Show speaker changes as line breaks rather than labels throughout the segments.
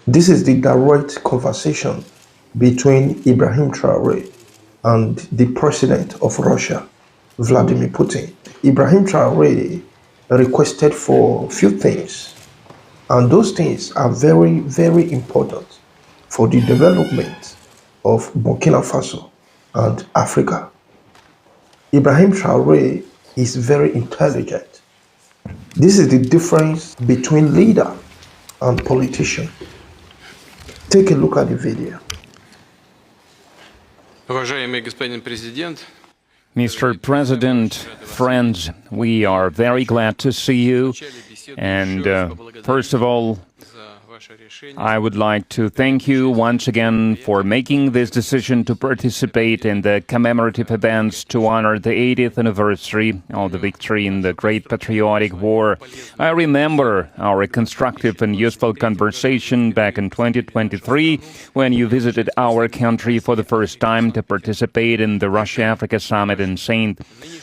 This is the direct conversation between Ibrahim Traore and the president of Russia, Vladimir Putin. Ibrahim Traore requested for few things, and those things are very, very important for the development of Burkina Faso and Africa. Ibrahim Traore is very intelligent. This is the difference between leader and politician. Take a look at the video.
Уважаемый господин президент,
Mr. President, friends, we are very glad to see you. And first of all, I would like to thank you once again for making this decision to participate in the commemorative events to honor the 80th anniversary of the victory in the Great Patriotic War. I remember our constructive and useful conversation back in 2023 when you visited our country for the first time to participate in the Russia-Africa Summit in St.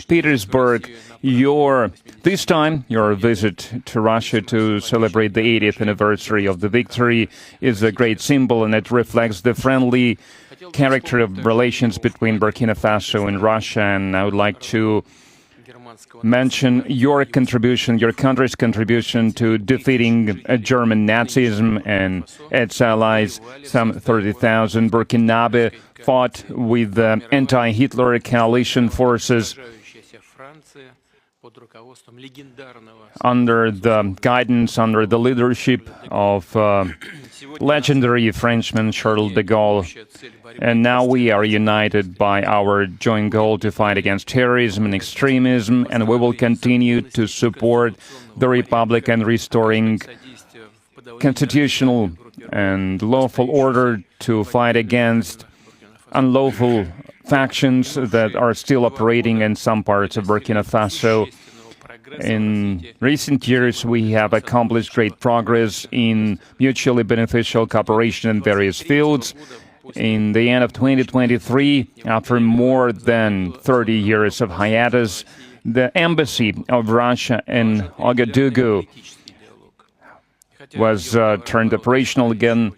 Petersburg. This time, your visit to Russia to celebrate the 80th anniversary of the victory is a great symbol, and it reflects the friendly character of relations between Burkina Faso and Russia. And I would like to mention your contribution, your country's contribution to defeating German Nazism and its allies. Some 30,000 Burkinabe fought with the anti-Hitler coalition forces under the guidance, under the leadership of legendary Frenchman Charles de Gaulle. And now we are united by our joint goal to fight against terrorism and extremism, and we will continue to support the Republic and restoring constitutional and lawful order, to fight against unlawful factions that are still operating in some parts of Burkina Faso. In recent years, we have accomplished great progress in mutually beneficial cooperation in various fields. In the end of 2023, after more than 30 years of hiatus, the embassy of Russia in Ouagadougou was turned operational again.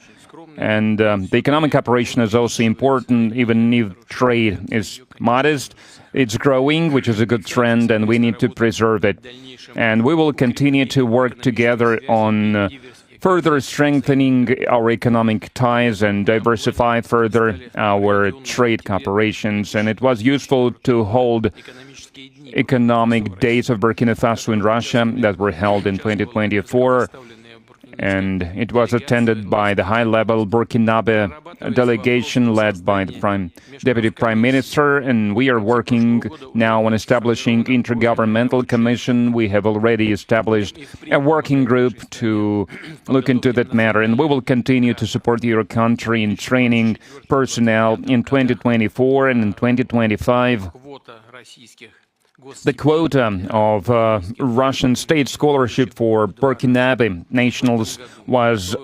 And the economic cooperation is also important, even if trade is modest. It's growing, which is a good trend, and we need to preserve it. And we will continue to work together on further strengthening our economic ties and diversify further our trade cooperations. And it was useful to hold economic days of Burkina Faso in Russia that were held in 2024. And it was attended by the high-level Burkinabe delegation led by the Deputy Prime Minister, and we are working now on establishing intergovernmental commission. We have already established a working group to look into that matter, and we will continue to support your country in training personnel in 2024 and in 2025. The quota of Russian state scholarship for Burkinabe nationals was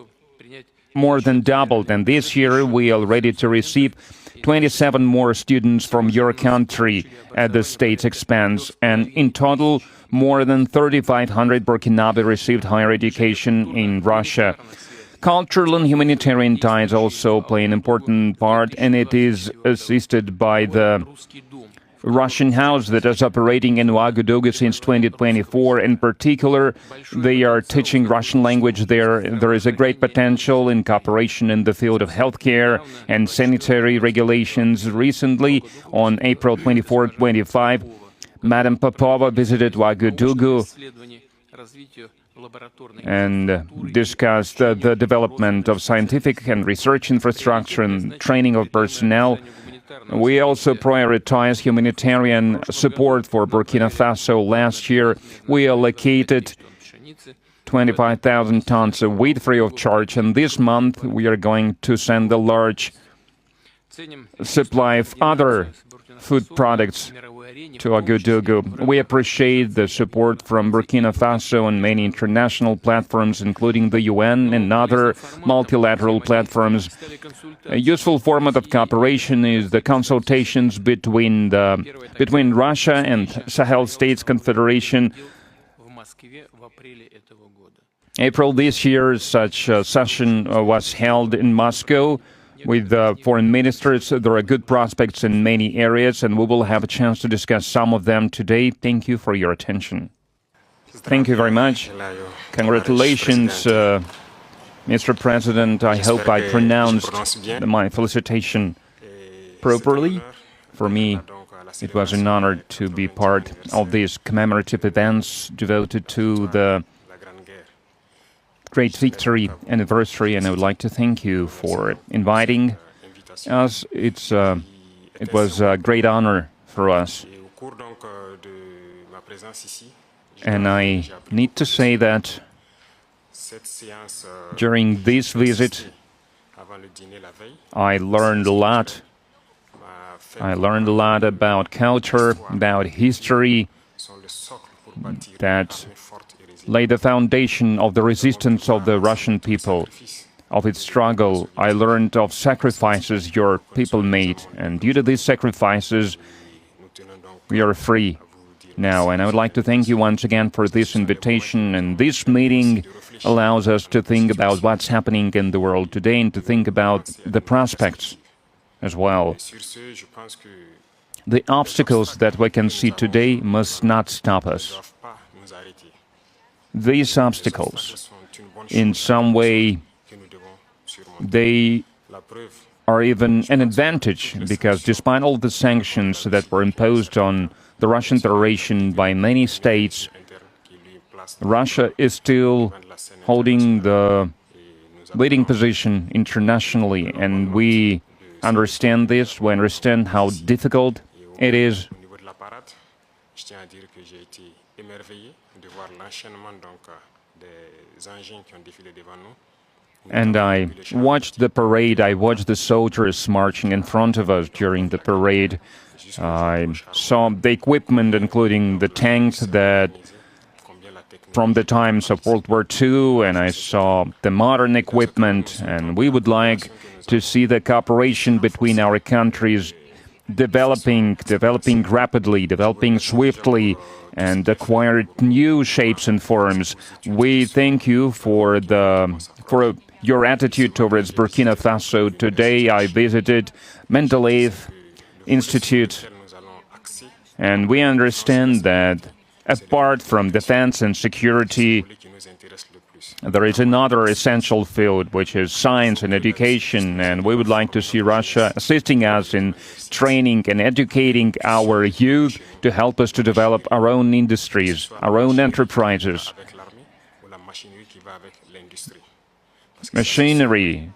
more than doubled, and this year we are ready to receive 27 more students from your country at the state's expense, and in total, more than 3,500 Burkinabe received higher education in Russia. Cultural and humanitarian ties also play an important part, and it is assisted by the Russian house that is operating in Ouagadougou since 2024. In particular, they are teaching Russian language there. There is a great potential in cooperation in the field of healthcare and sanitary regulations. Recently, on April 24-25, Madam Popova visited Ouagadougou and discussed the development of scientific and research infrastructure and training of personnel. We also prioritize humanitarian support for Burkina Faso. Last year, we allocated 25,000 tons of wheat free of charge, and this month we are going to send a large supply of other food products to Ouagadougou. We appreciate the support from Burkina Faso and many international platforms, including the UN and other multilateral platforms. A useful format of cooperation is the consultations between Russia and Sahel States Confederation. April this year, such a session was held in Moscow with foreign ministers. There are good prospects in many areas, and we will have a chance to discuss some of them today. Thank you for your attention. Thank you very much. Congratulations, Mr. President. I hope I pronounced my felicitation properly. For me, it was an honor to be part of these commemorative events devoted to the great victory anniversary, and I would like to thank you for inviting us. It was a great honor for us. And I need to say that during this visit, I learned a lot. I learned a lot about culture, about history, that lay the foundation of the resistance of the Russian people, of its struggle. I learned of sacrifices your people made, and due to these sacrifices, we are free now. And I would like to thank you once again for this invitation, and this meeting allows us to think about what's happening in the world today and to think about the prospects as well. The obstacles that we can see today must not stop us. These obstacles, in some way, they are even an advantage, because despite all the sanctions that were imposed on the Russian Federation by many states, Russia is still holding the leading position internationally, and we understand this. We understand how difficult it is. And I watched the parade, I watched the soldiers marching in front of us during the parade. I saw the equipment, including the tanks that from the times of World War II, and I saw the modern equipment, and we would like to see the cooperation between our countries developing rapidly, developing swiftly, and acquire new shapes and forms. We thank you for your attitude towards Burkina Faso. Today I visited Mendeleev Institute, and we understand that apart from defense and security, there is another essential field, which is science and education, and we would like to see Russia assisting us in training and educating our youth to help us to develop our own industries, our own enterprises. Machinery,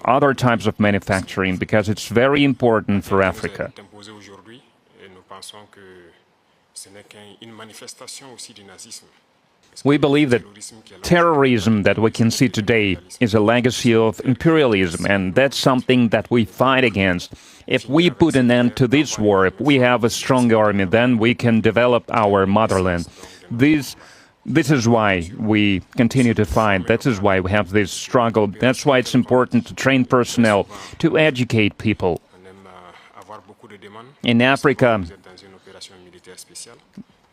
other types of manufacturing, because it's very important for Africa. We believe that terrorism that we can see today is a legacy of imperialism, and that's something that we fight against. If we put an end to this war, if we have a strong army, then we can develop our motherland. This is why we continue to fight. That is why we have this struggle. That's why it's important to train personnel, to educate people. In Africa,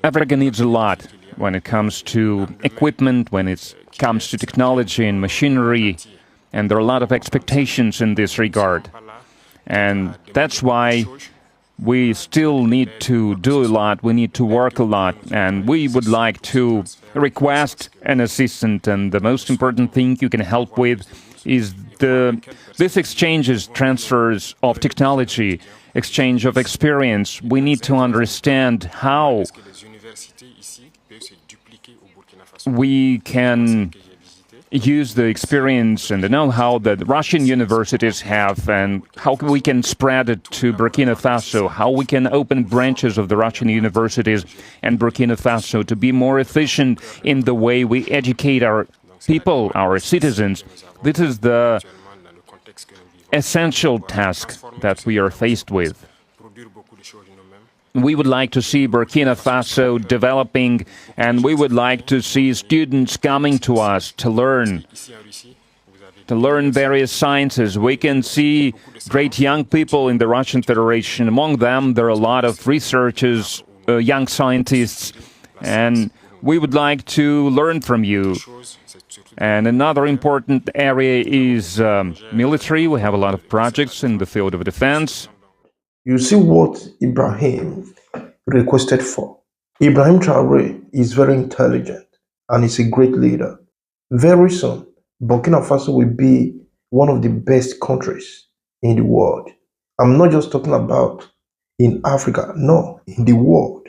Africa needs a lot when it comes to equipment, when it comes to technology and machinery, and there are a lot of expectations in this regard. And that's why we still need to do a lot, we need to work a lot, and we would like to request an assistant, and the most important thing you can help with is this exchanges, transfers of technology, exchange of experience. We need to understand how we can use the experience and the know-how that Russian universities have, and how we can spread it to Burkina Faso, how we can open branches of the Russian universities and Burkina Faso to be more efficient in the way we educate our people, our citizens. This is the essential task that we are faced with. We would like to see Burkina Faso developing, and we would like to see students coming to us to learn various sciences. We can see great young people in the Russian Federation. Among them, there are a lot of researchers, young scientists, and we would like to learn from you. And another important area is military. We have a lot of projects in the field of defense.
You see what Ibrahim requested for. Ibrahim Traore is very intelligent and is a great leader. Very soon, Burkina Faso will be one of the best countries in the world. I'm not just talking about in Africa, no, in the world.